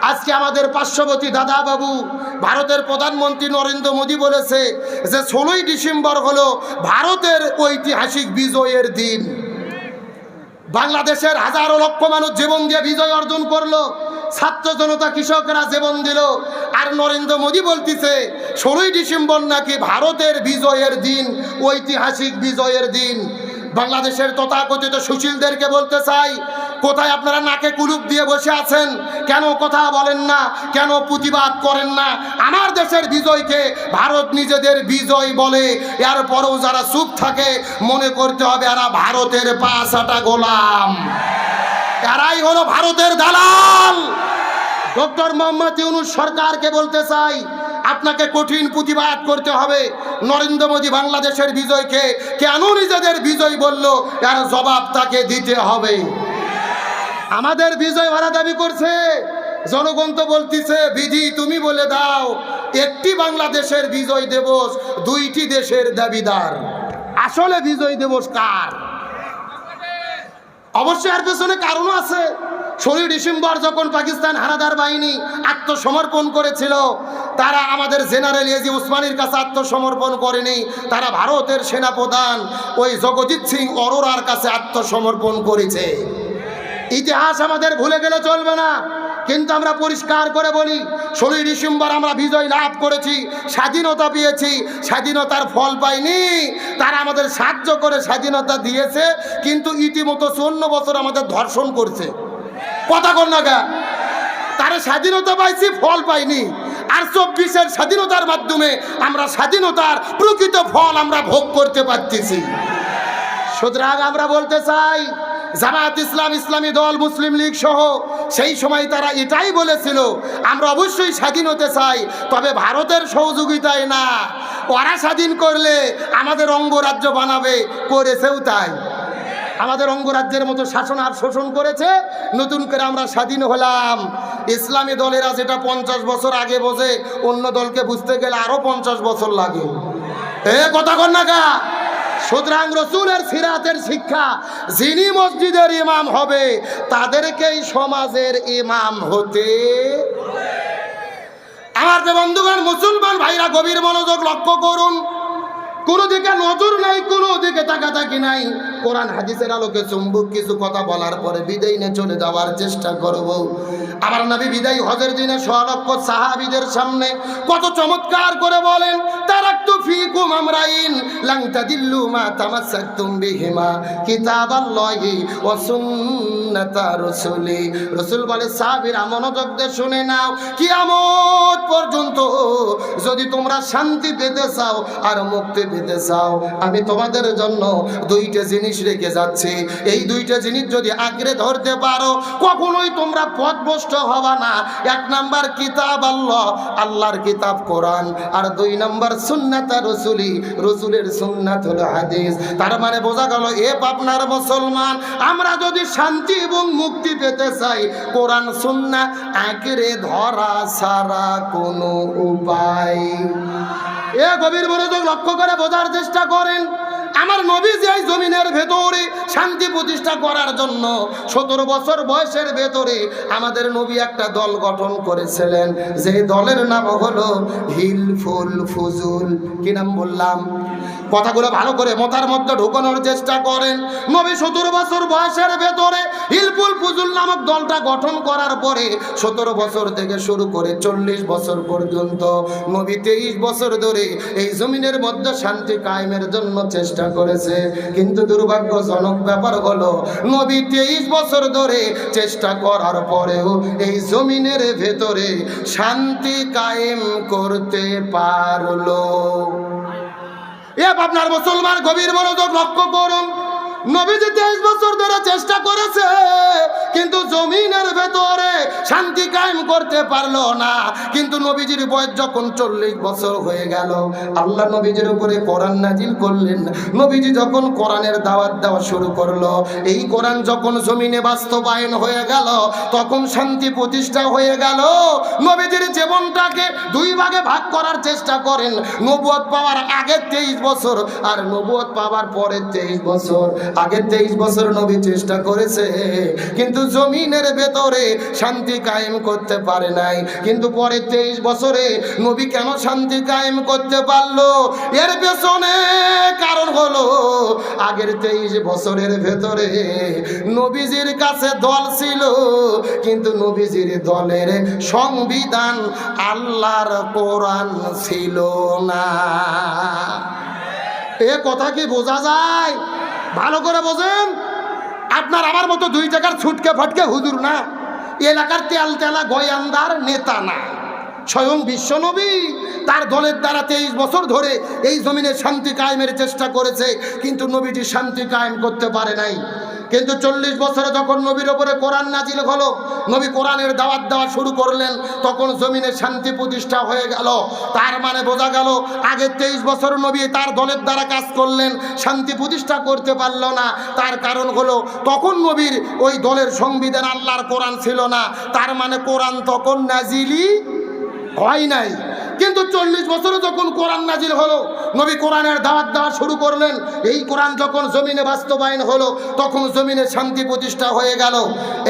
আজকে আমাদের পার্শ্ববর্তী দাদা বাবু ভারতের প্রধানমন্ত্রী নরেন্দ্র মোদী বলেছে যে 16ই ডিসেম্বর হলো ভারতের ঐতিহাসিক বিজয়ের দিন। বাংলাদেশের হাজারো লক্ষ মানুষ জীবন দিয়ে বিজয় অর্জন করলো, ছাত্র জনতা কৃষকরা জীবন দিল, আর নরেন্দ্র মোদী বলতেছে 16ই ডিসেম্বর নাকি ভারতের বিজয়ের দিন, ঐতিহাসিক বিজয়ের দিন। বাংলাদেশের তথাকথিত সুশীলদেরকে বলতে চাই, কোথায় আপনারা নাকে কুলুপ দিয়ে বসে আছেন? কেন কথা বলেন না? কেন প্রতিবাদ করেন না? আমার দেশের বিজয়কে ভারত নিজেদের বিজয় বলে, এরপরেও যারা চুপ থাকে মনে করতে হবে এরা ভারতের পাঁচাটা গোলাম, এরাই হলো ভারতের দালাল। ডক্টর মোহাম্মদ ইউনূস সরকারকে বলতে চাই, আপনাকে কঠিন প্রতিবাদ করতে হবে। নরেন্দ্র মোদী বাংলাদেশের বিজয়কে কেন নিজেদের বিজয় বলল, এর জবাব তাকে দিতে হবে। আমাদের বিজয় ওরা দাবি করছে, জনগণ তো বলতেছে বিধি তুমি বলে দাও, একটি বাংলাদেশের বিজয় দিবস, দুইটি দেশের দাবিদার। আসলে বিজয় দিবস কার? অবশ্যই এর পেছনে কারণ আছে। 16 ডিসেম্বর যখন পাকিস্তান হানাদার বাহিনী আত্মসমর্পণ করেছিল, তারা আমাদের জেনারেল এজি ওসমানীর কাছে আত্মসমর্পণ করেনি, তারা ভারতের সেনাপ্রধান ওই জগজিৎ সিং অরোরার কাছে আত্মসমর্পণ করেছে। ইতিহাস আমাদের ভুলে গেলে চলবে না, কিন্তু আমরা পরিষ্কার করে বলি 16 ডিসেম্বর আমরা বিজয় লাভ করেছি, স্বাধীনতা পেয়েছি, স্বাধীনতার ফল পাইনি। তারা আমাদের সাহায্য করে স্বাধীনতা দিয়েছে, কিন্তু ইতিমধ্যে 54 বছর আমাদের ধর্ষণ করছে। কথা কর না গা, তারা স্বাধীনতা পাইছি, ফল পাইনি, আর 24-এর স্বাধীনতার মাধ্যমে আমরা স্বাধীনতার প্রকৃত ফল আমরা ভোগ করতে পারতেছি। সুতরাং আমরা বলতে চাই, জামায়াত ইসলাম, ইসলামী দল, মুসলিম লীগ সহ সেই সময় তারা এটাই বলেছিল, আমরা অবশ্যই স্বাধীন হতে চাই, তবে ভারতের সহযোগিতায় না। ওরা স্বাধীন করলে আমাদের অঙ্গরাজ্য বানাবে, করেছেও তাই। আমাদের অঙ্গরাজ্যের মতো শাসন আর শোষণ করেছে, নতুন করে আমরা স্বাধীন হলাম। ইসলামী দলেরা যেটা 50 বছর আগে বোঝে, অন্য দলকে বুঝতে গেলে আরো 50 বছর লাগে। কথা কর না গা। সুতরাং রসুলের সিরাতের শিক্ষা, যিনি মসজিদের ইমাম হবে তাদেরকেই সমাজের ইমাম হতে। আমার যে বন্ধুগণ মুসলমান ভাইরা, গভীর মনোযোগ লক্ষ্য করুন। কোনো দিকে নজর নাই, কোনো দিকে তাকাতাকি নাই। কোরআন হাদিসের আলোকে চুম্বক কিছু কথা বলার পরে বিদায় নিয়ে চলে যাওয়ার চেষ্টা করব। আমার নবী বিদায় হজের দিনে 100 লক্ষ সাহাবীদের সামনে কত চমৎকার করে বলেন, তারাকতু ফীকুম আমরাইন লান তাদিল্লু মা তামাসসাকতুম বিহিমা কিতাবাল্লাহি ওয়া সুন্নাতা রাসূলি। রাসূল বলে, সাহাবীরা মনোযোগ দিয়ে শুনে নাও, কিয়ামত পর্যন্ত যদি তোমরা শান্তি পেতে চাও আর মুক্তি পেতে চাও, আমি তোমাদের জন্য 2টা জিনিস রেখে যাচ্ছি। এই 2টা জিনিস যদি আঁকড়ে ধরতে পারো, কখনোই তোমরা পথভ্রষ্ট হবা না। 1 নাম্বার কিতাব আল্লাহ, আল্লাহর কিতাব কোরআন, আর 2 নাম্বার সুন্নাত রাসূলি, রাসূলের সুন্নাত হলো হাদিস। তার মানে বোঝা গেল, আপনার মুসলমান, আমরা যদি শান্তি এবং মুক্তি পেতে চাই, কোরআন সুন্নাহ আঁকড়ে ধরা ছাড়া কোনো উপায়। গভীর মনোযোগ লক্ষ্য করে বোঝার চেষ্টা করেন। আমার নবী যে এই জমিনের ভেতরে শান্তি প্রতিষ্ঠা করার জন্য 17 বছর বয়সের ভেতরে আমাদের নবী একটা দল গঠন করেছিলেন, যে দলের নাম হলো হিলফুল ফুজুল। কি নাম বললাম? কথাগুলো ভালো করে মাথার মধ্যে ঢোকানোর চেষ্টা করেন। নবী 17 বছর বয়সের ভেতরে হিলফুল ফুজুল নামক দলটা গঠন করার পরে 17 বছর থেকে শুরু করে 40 বছর পর্যন্ত নবী 23 বছর ধরে এই জমিনের মধ্যে শান্তি কায়েমের জন্য চেষ্টা করেছে। কিন্তু দুর্ভাগ্যজনক ব্যাপার হলো, নবী 23 বছর ধরে চেষ্টা করার পরেও এই জমিনের ভেতরে শান্তি কায়েম করতে পারলো। আপনার মুসলমান গভীর মনোযোগ লক্ষ্য করুন। নবীজি 23 বছর ধরে চেষ্টা করেছে, কিন্তু জমিনের ভেতরে শান্তি কায়েম করতে পারলো না। কিন্তু নবীজির বয়স যখন 40 বছর হয়ে গেল, আল্লাহ নবীজির উপরে কোরআন নাজিল করলেন। নবীজি যখন কোরআনের দাওয়াত দেওয়া শুরু করলো, এই কোরআন যখন জমিনে বাস্তবায়ন হয়ে গেল, তখন শান্তি প্রতিষ্ঠা হয়ে গেল। নবীজির জীবনটাকে 2 ভাগে ভাগ করার চেষ্টা করেন। নবুয়ত পাওয়ার আগে 23 বছর আর নবুয়ত পাওয়ার পরে 23 বছর। আগের 23 বছর নবী চেষ্টা করেছে, কিন্তু জমিনের ভেতরে শান্তি কায়েম করতে পারে নাই। কিন্তু পরে 23 বছরে নবী কেন শান্তি কায়েম করতে পারলো? এর পেছনে কারণ হলো আগের 23 বছরের ভেতরে নবীজির কাছে দল ছিল, কিন্তু নবীজির দলের সংবিধান আল্লাহর কোরআন ছিল না। এ কথা কি বোঝা যায়? ভালো করে বোঝেন। আপনার আমার মতো 2 জায়গার ছুটকে ফটকে হুজুর না, এলাকার তেল তেলা গয়ান্দার নেতা না, স্বয়ং বিশ্বনবী তার দলের দ্বারা 23 বছর ধরে এই জমিনে শান্তি কায়েমের চেষ্টা করেছে, কিন্তু নবীজি শান্তি কায়েম করতে পারে নাই। কিন্তু 40 বছরে যখন নবীর ওপরে কোরআন নাজিল হলো, নবী কোরআনের দাওয়াত দেওয়া শুরু করলেন, তখন জমিনে শান্তি প্রতিষ্ঠা হয়ে গেল। তার মানে বোঝা গেল আগে 23 বছর নবী তার দলের দ্বারা কাজ করলেন, শান্তি প্রতিষ্ঠা করতে পারল না। তার কারণ হলো তখন নবীর ওই দলের সংবিধান আল্লাহর কোরআন ছিল না। তার মানে কোরআন তখন নাজিলই হয় নাই। কিন্তু 40 বছরে যখন কোরআন নাজিল হলো, নবী কোরআনের দাওয়াত দেওয়া শুরু করলেন, এই কোরআন যখন জমিনে বাস্তবায়ন হলো, তখন জমিনে শান্তি প্রতিষ্ঠা হয়ে গেল।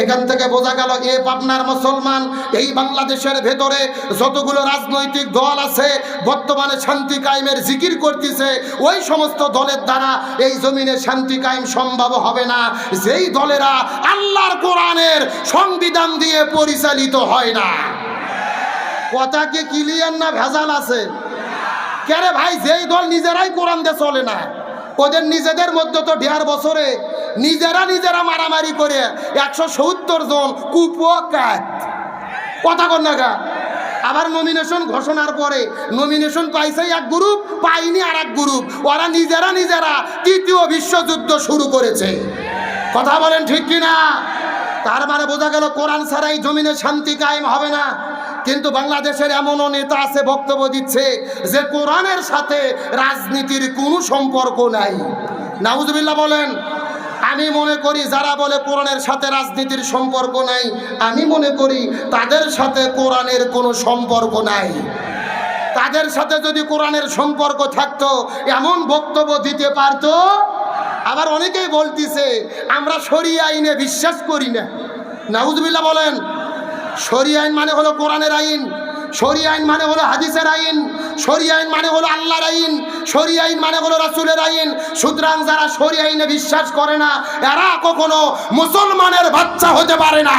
এখান থেকে বোঝা গেল এ পাবনার মুসলমান, এই বাংলাদেশের ভেতরে যতগুলো রাজনৈতিক দল আছে বর্তমানে শান্তি কায়েমের জিকির করতেছে, ওই সমস্ত দলের দ্বারা এই জমিনে শান্তি কায়েম সম্ভব হবে না, যেই দলেরা আল্লাহর কোরআনের সংবিধান দিয়ে পরিচালিত হয় না। কথা কি ক্লিয়ার না ভেজাল আছে? কেরে ভাই, যেই দল নিজেরাই কোরআন দিয়ে চলে না, ওদের নিজেদের মধ্যে তো 1.5 বছরে নিজেরা মারামারি করে 170 জন কুপকাত, কথা কর না গা। আবার নমিনেশন ঘোষণার পরে নমিনেশন পাইছে এক গ্রুপ, পাইনি আর এক গ্রুপ, ওরা নিজেরা 3য় বিশ্বযুদ্ধ শুরু করেছে। কথা বলেন ঠিক কিনা? তার মানে বোঝা গেল কোরআন ছাড়াই জমিনে শান্তি কায়েম হবে না। কিন্তু বাংলাদেশের এমনও নেতা আছে বক্তব্য দিচ্ছে যে কোরআনের সাথে রাজনীতির কোনো সম্পর্ক নাই। নাউজুবিল্লাহ বলেন। আমি মনে করি যারা বলে কোরআনের সাথে রাজনীতির সম্পর্ক নাই, আমি মনে করি তাদের সাথে কোরআনের কোনো সম্পর্ক নাই। তাদের সাথে যদি কোরআনের সম্পর্ক থাকতো এমন বক্তব্য দিতে পারতো। আবার অনেকেই বলতিছে আমরা শরিয়া আইনে বিশ্বাস করি না। নাউজুবিল্লাহ বলেন। শরিয়া আইন মানে হলো কোরআনের আইন, শরিয়া আইন মানে হলো হাদিসের আইন, শরিয়া আইন মানে হলো আল্লাহর আইন, শরিয়া আইন মানে হলো রাসূলের আইন। সুতরাং যারা শরিয়া আইনে বিশ্বাস করে না এরা কখনো মুসলমানের বাচ্চা হতে পারে না।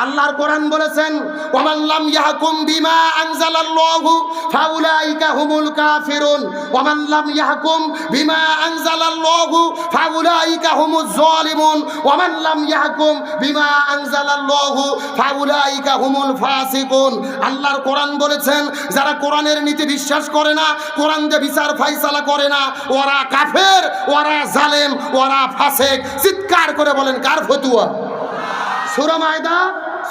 আল্লাহর কোরআন বলেছেন ওয়ামান লাম ইয়াহকুম বিমা আনজালাল্লাহু ফাউলাইকা হুমুল কাফিরুন ওয়ামান লাম ইয়াহকুম বিমা আনজালাল্লাহু ফাউলাইকা হুমুজ জালিমুন ওয়ামান লাম ইয়াহকুম বিমা আনজালাল্লাহু ফাউলাইকা হুমুল ফাসিকুন। আল্লাহর কোরআন বলেছেন যারা কোরআনের নীতি বিশ্বাস করে না, কোরআন দিয়ে বিচার ফায়সালা করে না, ওরা কাফের, ওরা জালেম, ওরা ফাসিক। চিৎকার করে বলেন কার ফতুয়া? সূরা মায়দা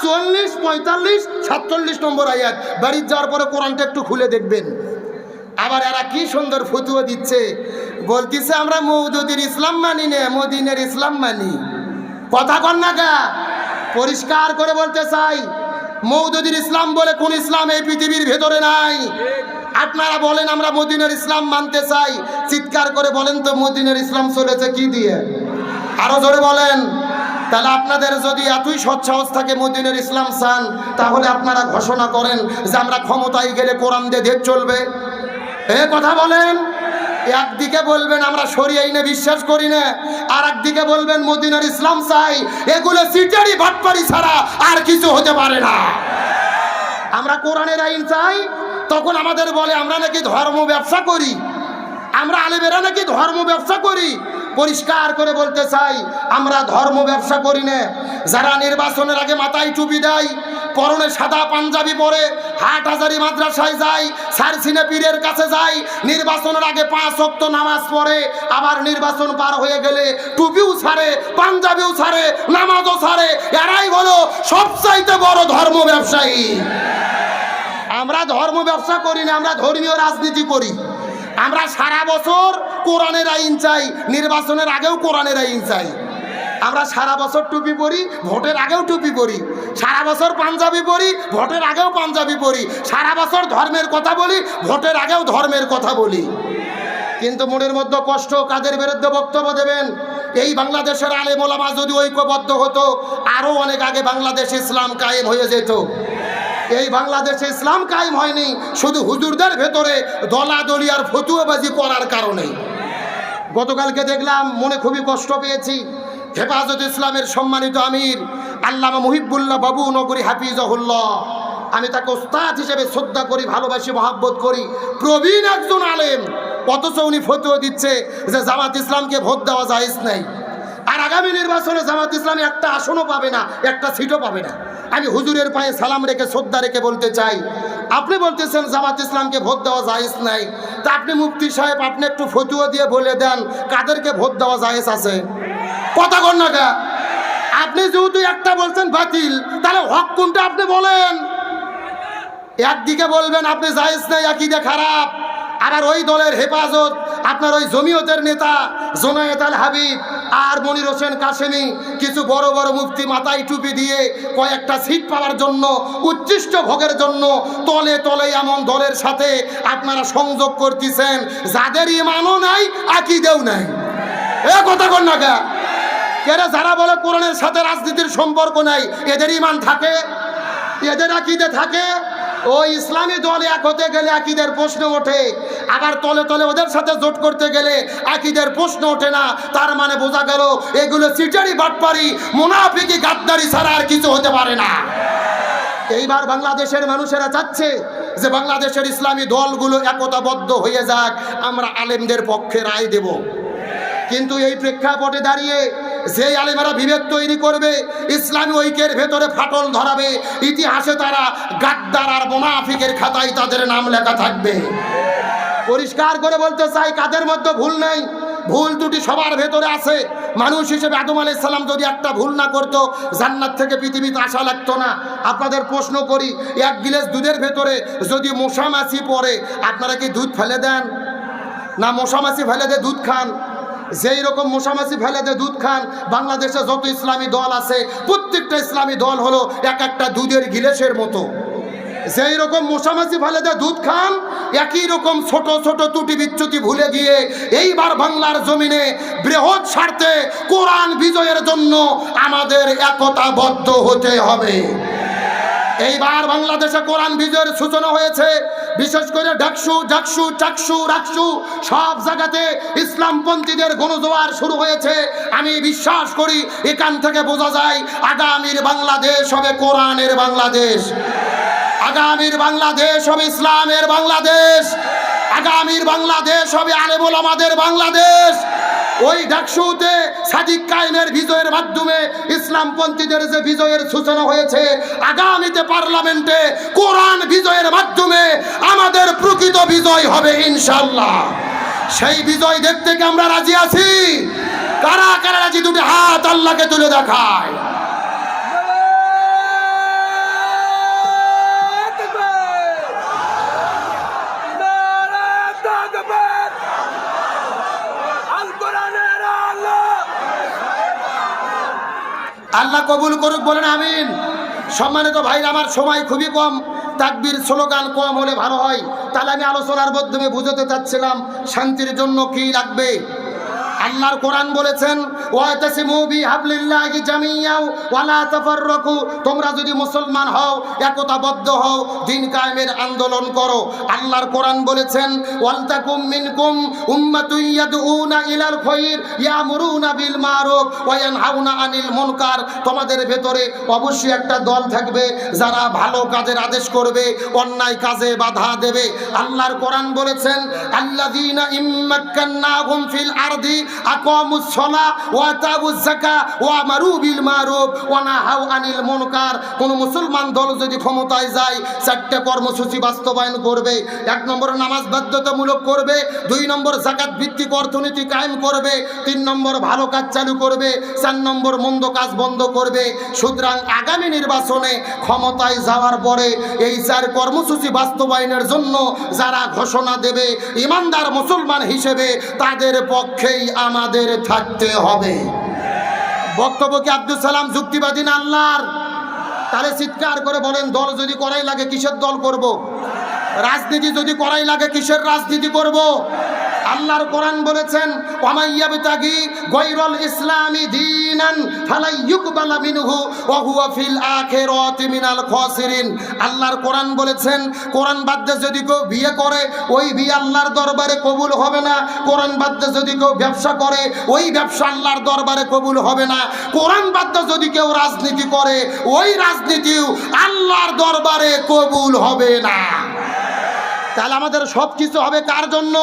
44, 45, 47 নম্বর আয়াত। বাড়ি যাওয়ার পরে কোরআনটা একটু খুলে দেখবেন। আবার এরা কি সুন্দর ফতুয়া দিচ্ছে, বলতেছে আমরা মওদুদির ইসলাম মানি না, মদিনের ইসলাম মানি। কথা কন না গা। পরিষ্কার করে বলতে চাই মওদুদির ইসলাম বলে কোন ইসলাম এই পৃথিবীর ভেতরে নাই। আপনারা বলেন আমরা মদিনের ইসলাম মানতে চাই, চিৎকার করে বলেন তো মদিনের ইসলাম চলেছে কি দিয়ে? আরো জোরে বলেন। তাহলে আপনাদের যদি এতই সৎসাহস থাকে মদিনের ইসলাম চান, তাহলে আপনারা ঘোষণা করেন যে আমরা ক্ষমতায় গেলে কোরআন দিয়ে দেশ চলবে। এ কথা বলেন। একদিকে বলবেন আমরা শরিয়া আইনে বিশ্বাস করি না, আর একদিকে বলবেন মদিনার ইসলাম চাই। এগুলো সিটারি বাটপারি ছাড়া আর কিছু হতে পারে না। আমরা কোরআনের আইন চাই, তখন আমাদের বলে আমরা নাকি ধর্ম ব্যবসা করি, আমরা আলেমেরা নাকি ধর্ম ব্যবসা করি। পরিষ্কার করে বলতে চাই আমরা ধর্ম ব্যবসা করি না। যারা নির্বাচনের আগে মাথায় টুপি দেয়, পরনে সাদা পাঞ্জাবি পরে হাটহাজারী মাদ্রাসায় যায়, সারসিনে পীরের কাছে যায়, নির্বাচনের আগে 5 ওয়াক্ত নামাজ পড়ে, আবার নির্বাচন পার হয়ে গেলে টুপিও ছাড়ে, পাঞ্জাবিও ছাড়ে, নামাজও ছাড়ে, এরাই হলো সবচাইতে বড় ধর্ম ব্যবসায়ী। আমরা ধর্ম ব্যবসা করি না, আমরা ধর্মীয় রাজনীতি করি। আমরা সারা বছর কোরআনের আইন চাই, নির্বাচনের আগেও কোরআনের আইন চাই। আমরা সারা বছর টুপি পরি, ভোটের আগেও টুপি পরি, সারা বছর পাঞ্জাবি পরি, ভোটের আগেও পাঞ্জাবি পরি, সারা বছর ধর্মের কথা বলি, ভোটের আগেও ধর্মের কথা বলি। কিন্তু মনের মধ্যে কষ্ট, কাদের বিরুদ্ধে বক্তব্য দেবেন? এই বাংলাদেশের আলেম ওলামা যদি ঐক্যবদ্ধ হতো, আরো অনেক আগে বাংলাদেশে ইসলাম কায়েম হয়ে যেত। এই বাংলাদেশে ইসলাম কায়েম হয়নি শুধু হুজুরদের ভেতরে দলাদলি আর ফতুয়াবাজি করার কারণে। গতকালকে দেখলাম, মনে খুবই কষ্ট পেয়েছি। হেফাজত ইসলামের সম্মানিত আমির আল্লামা মুহিবুল্লাহ বাবু নগরী হাফিজাহুল্লাহ, আমি তাকে ওস্তাদ হিসেবে শ্রদ্ধা করি, ভালোবাসি, মহাব্বত করি, প্রবীণ একজন আলেম, অথচ উনি ফতোয়া দিচ্ছে যে জামাত ইসলামকে ভোট দেওয়া জায়েজ নাই। আর আগামী নির্বাচনে জামাত ইসলামী একটা আসনও পাবে না, একটা সিটও পাবে না। আমি হুজুরের পায়ে সালাম রেখে, শ্রদ্ধা রেখে বলতে চাই, আপনি বলতেছেন জামাত ইসলামকে ভোট দেওয়া জায়েজ নাই, তা আপনি মুফতি সাহেব, আপনি একটু ফতোয়া দিয়ে বলে দেন কাদেরকে ভোট দেওয়া জায়েজ আছে? কথা কন না গা? আপনি যেহেতু একটা বলছেন বাতিল, তাহলে হক কোনটা আপনি বলেন। একদিকে বলবেন আপনি জায়েজ নাই, আকীদা খারাপ, আবার ওই দলের হেফাজত, আপনার ওই জমিয়তের নেতা জোনায়েত আল হাবিব আর মনির হোসেন কাশেমি কিছু বড় বড় মুফতি মাথায় টুপি দিয়ে কয়েকটা সিট পাওয়ার জন্য, উচ্ছিষ্ট ভোগের জন্য তলে তলে এমন দলের সাথে আপনারা সংযোগ করতেছেন যাদের ইমানও নাই, আকীদাও নাই। এ কথা কন না গা? কেন যারা বলে কোরআনের সাথে রাজনীতির সম্পর্ক নাই, এদের ইমান থাকে, এদের আকীদা থাকে? ওই ইসলামী দল এক হতে গেলে আকীদের প্রশ্ন ওঠে, আবার তলে তলে ওদের সাথে জোট করতে গেলে আকীদের প্রশ্ন ওঠে না। তার মানে বোঝা গেল এগুলো চিটারি, বাটপারি, মুনাফিকি, গাদ্দারি ছাড়া আর কিছু হতে পারে না। এইবার বাংলাদেশের মানুষেরা চাচ্ছে যে বাংলাদেশের ইসলামী দলগুলো একতাবদ্ধ হয়ে যাক, আমরা আলেমদের পক্ষে রায় দেব। কিন্তু এই প্রেক্ষাপটে দাঁড়িয়ে যে আলেমেরা বিভেদ তৈরি করবে, ইসলামী ঐক্যের ভেতরে ফাটল ধরাবে, ইতিহাসে তারা গাদ্দার আর মুনাফিকের খাতায় তাদের নাম লেখা থাকবে। পরিষ্কার করে বলতে চাই, কাদের মধ্যে ভুল নেই, ভুল ত্রুটি সবার ভেতরে আছে। মানুষ হিসেবে আদম আলাইহিস সালাম যদি একটা ভুল না করতো, জান্নাত থেকে পৃথিবীতে আসা লাগতো না। আপনাদের প্রশ্ন করি, এক গিলাস দুধের ভেতরে যদি মশা মাছি পড়ে, আপনারা কি দুধ ফেলে দেন? না মশা মাছি ফেলে দিয়ে দুধ খান? যেই রকম মশামাছি ফেলে দিয়ে দুধ খান, বাংলাদেশে যত ইসলামী দল আছে প্রত্যেকটা ইসলামী দল হলো এক একটা দুধের গিলাসের মতো। যেই রকম মশামাছি ফেলে দিয়ে দুধ খান, একই রকম ছোট ছোট ত্রুটি বিচ্যুতি ভুলে গিয়ে এইবার বাংলার জমিনে বৃহৎ স্বার্থে কোরআন বিজয়ের জন্য আমাদের একতাবদ্ধ হতে হবে। এইবার বাংলাদেশে কোরআন বিজয়ের সূচনা হয়েছে। বিশেষ করে ডাকসু, জাকসু, চাকসু, রাকসু সব জায়গাতে ইসলামপন্থীদের গণজোয়ার শুরু হয়েছে। আমি বিশ্বাস করি এখান থেকে বোঝা যায় আগামীর বাংলাদেশ হবে কোরআনের বাংলাদেশ, আগামীর বাংলাদেশ হবে ইসলামের বাংলাদেশ, আগামীর বাংলাদেশ হবে আলেম ওলামাদের বাংলাদেশ। ওই ডাকসুতে সাদিক কায়েমের বিজয়ের মাধ্যমে ইসলামপন্থীদের যে বিজয়ের সূচনা হয়েছে, আগামীতে পার্লামেন্টে কোরআন বিজয়ের মাধ্যমে আমাদের প্রকৃত বিজয় হবে ইনশাআল্লাহ। সেই বিজয় দেখতে কি আমরা রাজি আছি? কারা কারা রাজি? দুটি হাত আল্লাহকে তুলে দেখায়। আল্লাহ কবুল করুক, বলেন আমিন। সম্মানিত ভাই, আমার সময় খুবই কম, তাকবীর স্লোগান কম হলে ভালো হয়। তাহলে আমি আলোচনার মাধ্যমে বুঝাতে চাচ্ছিলাম শান্তির জন্য কি লাগবে। আল্লাহর কোরআন বলেছেন, ওয়াতাসিমু বিহাবলিল্লাহি জামিয়াও ওয়ালা তাফাররাকু, তোমরা যদি মুসলমান হও, একতাবদ্ধ হও, দ্বীন কায়েমের আন্দোলন করো। আল্লাহর কোরআন বলেছেন, ওয়ালতাকুম মিনকুম উম্মাতুন ইয়াদউনা ইলাল খায়র ইয়ামুরুনা বিল মারুফ ওয়া ইয়ানহাউনা আনিল মুনকার, তোমাদের ভেতরে অবশ্যই একটা দল থাকবে যারা ভালো কাজের আদেশ করবে, অন্যায় কাজে বাধা দেবে। আল্লাহর কোরআন বলেছেন, আল্লাযীনা ইম্মাক্কান্নাহুম ফিল আরদি আকামুস সালাহ ওয়া আতাউজ যাকাত ওয়া আমারু বিল মারুফ ওয়া নাহাউ আনিল মুনকার। কোন মুসলমান দল যদি ক্ষমতায় যায়, চারটি কর্মসূচি বাস্তবায়ন করবে। 1 নম্বর নামাজ বাধ্যতামূলক করবে, 2 নম্বর যাকাত ভিত্তিক অর্থনীতি কায়েম করবে, 3 নম্বর ভালো কাজ চালু করবে, 4 নম্বর মন্দ কাজ বন্ধ করবে। সুতরাং আগামী নির্বাচনে ক্ষমতায় যাওয়ার পরে এই 4 কর্মসূচি বাস্তবায়নের জন্য যারা ঘোষণা দেবে, ইমানদার মুসলমান হিসেবে তাদের পক্ষেই আমাদের থাকতে হবে। বক্তব্য কি আব্দুল সালাম যুক্তিবাদী না আল্লাহর? তাহলে চিৎকার করে বলেন, দল যদি করাই লাগে কিসের দল করব? রাজনীতি যদি করাই লাগে কিসের রাজনীতি করব? আল্লাহর কোরআন বলেছেন ওয়ামাইয়াবতাগি গায়রাল ইসলামি দীনান ফালা ইউকবালা মিনহু ওয়া হুয়া ফিল আখিরাতি মিনাল খাসিরিন। আল্লাহর কোরআন বলেছেন কোরআন বাদে যদি কেউ বিয়ে করে ওই বিয়ে আল্লাহর দরবারে কবুল হবে না। কোরআন বাদে যদি কেউ ব্যবসা করে ওই ব্যবসা আল্লাহর দরবারে কবুল হবে না। কোরআন বাদে যদি কেউ রাজনীতি করে ওই রাজনীতিও আল্লাহর দরবারে কবুল হবে না। তাহলে আমাদের সব কিছু হবে কার জন্য?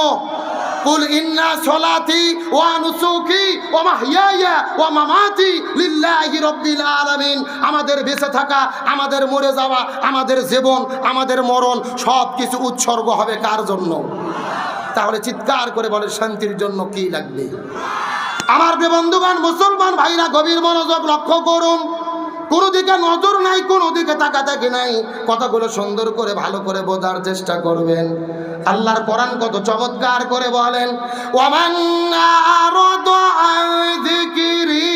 কুল ইন্না সলাতি ওয়া নুসুকি ওয়া মাহইয়ায়া ওয়া মামাতি লিল্লাহি রাব্বিল আলামিন। আমাদের বেঁচে থাকা, আমাদের মরে যাওয়া, আমাদের জীবন, আমাদের মরণ সব কিছু উৎসর্গ হবে কার জন্য? তাহলে চিৎকার করে বলে শান্তির জন্য কি লাগবে? আমার বন্ধুগণ, মুসলমান ভাইরা গভীর মনোযোগ লক্ষ্য করুন। কোনো দিকে নজর নাই, কোনো দিকে তাকাতাকি নাই। কথাগুলো সুন্দর করে ভালো করে বোঝার চেষ্টা করবেন। আল্লাহর কোরআন কত চমৎকার করে বলেন ওয়ামান আরাদা আন যিকরি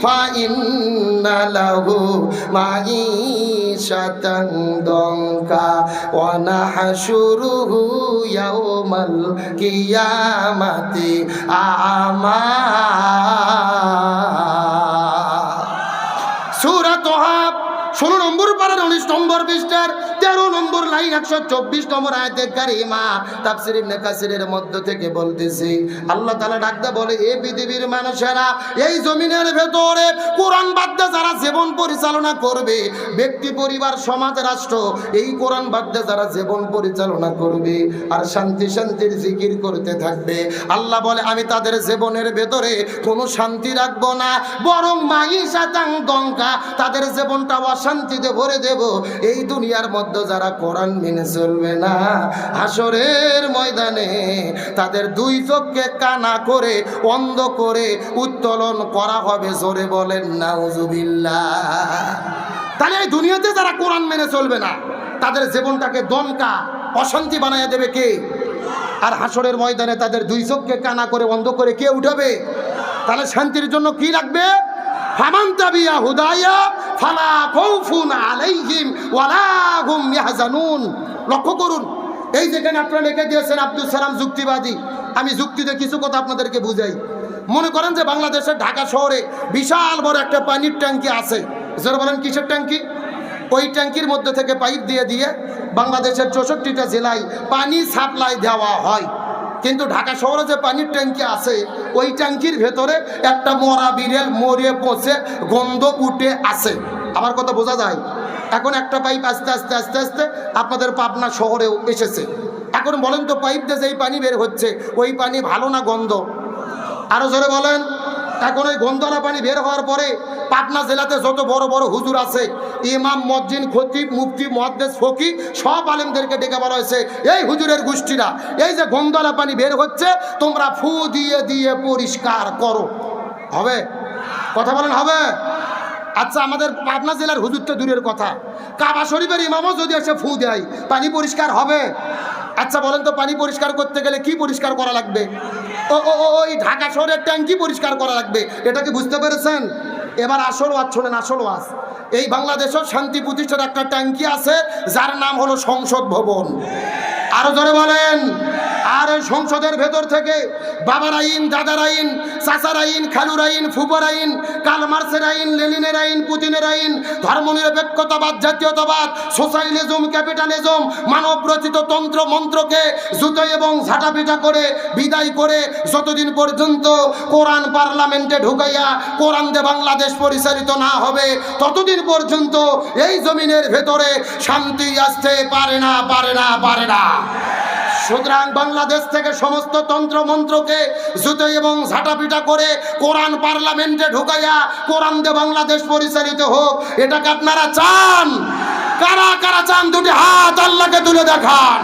ফাইন্না লাহু মাঈশাতান দানকা ওয়া নাহশুরুহু ইয়াওমাল কিয়ামাতি আ'মা। সূরা তাহা 16 নম্বর পারার 19 নম্বর পৃষ্ঠার 13 নম্বর লাইন 124 নম্বর আয়াতে কারিমা তাফসীর ইবনে কাসিরের মধ্য থেকে বলতেছি আল্লাহ তাআলা ডাকতে বলে এ পৃথিবীর মানুষেরা, এই জমিনের ভেতরে কোরআন বাদে যারা জীবন পরিচালনা করবে, ব্যক্তি পরিবার সমাজ রাষ্ট্র, এই কোরআন বাদে যারা জীবন পরিচালনা করবে আর শান্তি শান্তির জিকির করতে থাকবে, আল্লাহ বলে আমি তাদের জীবনের ভেতরে কোনো শান্তি রাখবো না, বরং মাঈশাতান দঙ্কা, তাদের জীবনটা শান্তিতে ভরে দেব। এই দুনিয়ার মধ্যে যারা কোরআন মেনে চলবে না, হাসরের ময়দানে তাদের দুই চোখকে কানা করে অন্ধ করে উত্তোলন করা হবে। জোরে বলেন নাউজুবিল্লাহ। তাহলে এই দুনিয়াতে যারা কোরআন মেনে চলবে না তাদের জীবনটাকে দনকা অশান্তি বানাইয়া দেবে কে? আর হাসরের ময়দানে তাদের দুই চোখকে কানা করে অন্ধ করে কে উঠাবে? তাহলে শান্তির জন্য কি লাগবে? ফামান তাবিয়া হুদায়া ফালা খাউফুন আলাইহিম ওয়ালা হুম ইয়াহজানুন। লক্ষ্য করুন, এই যেখানে আপনারা লিখে দিয়েছেন আব্দুল সালাম যুক্তিবাদী। আমি যুক্তিতে কিছু কথা আপনাদেরকে বুঝাই। মনে করেন যে বাংলাদেশের ঢাকা শহরে বিশাল বড় একটা পানির ট্যাঙ্কি আছে। যারা বলেন কিসের ট্যাঙ্কি? ওই ট্যাঙ্কির মধ্যে থেকে পাইপ দিয়ে দিয়ে বাংলাদেশের 64টা জেলায় পানি সাপ্লাই দেওয়া হয়। কিন্তু ঢাকা শহরে যে পানির ট্যাঙ্কি আছে ওই ট্যাঙ্কির ভেতরে একটা মরা বিড়াল মরে পচে গন্ধ উঠে আছে। আমার কথা বোঝা যায়? এখন একটা পাইপ আস্তে আস্তে আস্তে আস্তে আপনাদের পাবনা শহরেও এসেছে। এখন বলেন তো পাইপ দিয়ে যেই পানি বের হচ্ছে ওই পানি ভালো না গন্ধ? আরো জোরে বলেন। এখন ওই গন্ধওয়ালা পানি বের হওয়ার পরে পাবনা জেলাতে যত বড় বড় হুজুর আছে, ইমাম, মজ্জিন, খতিব, মুফতি, মুহাদ্দিস, ফকি, সব আলেমদেরকে ডেকে বলা হয়েছে এই হুজুরের গোষ্ঠীরা এই যে গন্ধওয়ালা পানি বের হচ্ছে তোমরা ফু দিয়ে দিয়ে পরিষ্কার করো। হবে? কথা বলেন হবে? আচ্ছা, আমাদের পাবনা জেলার হুজুর তো দূরের কথা, কাবা শরীফের ইমামও যদি এসে ফু দেয় পানি পরিষ্কার হবে? আচ্ছা বলেন তো, পানি পরিষ্কার করতে গেলে কি পরিষ্কার করা লাগবে? ওই ঢাকা শহরের ট্যাঙ্কি পরিষ্কার করা লাগবে। এটা কি বুঝতে পেরেছেন? এবার আসল ওয়াজ শোনেন, আসল ওয়াজ। এই বাংলাদেশের শান্তি প্রতিষ্ঠার একটা ট্যাঙ্কি আছে যার নাম হলো সংসদ ভবন। আরো জোরে বলেন। আর ওই সংসদের ভেতর থেকে বাবার আইন, দাদার আইন, চাচার আইন, খালুর আইন, ফুপার আইন, কার্ল মার্ক্সের আইন, লেনিনের আইন, পুতিনের আইন, ধর্মনিরপেক্ষতাবাদ, জাতীয়তাবাদ, সোশ্যালিজম, ক্যাপিটালিজম, মানব রচিত তন্ত্র মন্ত্রকে জুতো এবং ঝাঁটাপিটা করে বিদায় করে যতদিন পর্যন্ত কোরআন পার্লামেন্টে ঢুকাইয়া কোরআন দিয়ে বাংলাদেশ পরিচালিত না হবে ততদিন পর্যন্ত এই জমিনের ভেতরে শান্তি আসতে পারে না, পারে না, পারে না। সুতরাং বাংলাদেশ থেকে সমস্ত তন্ত্র মন্ত্রকে জুতো এবং ঝাঁটাপিটা করে কোরআন পার্লামেন্টে ঢুকাইয়া কোরআন দিয়ে বাংলাদেশ পরিচালিত হোক, এটাকে আপনারা চান? কারা কারা চান? দুটি হাত আল্লাহকে তুলে দেখান।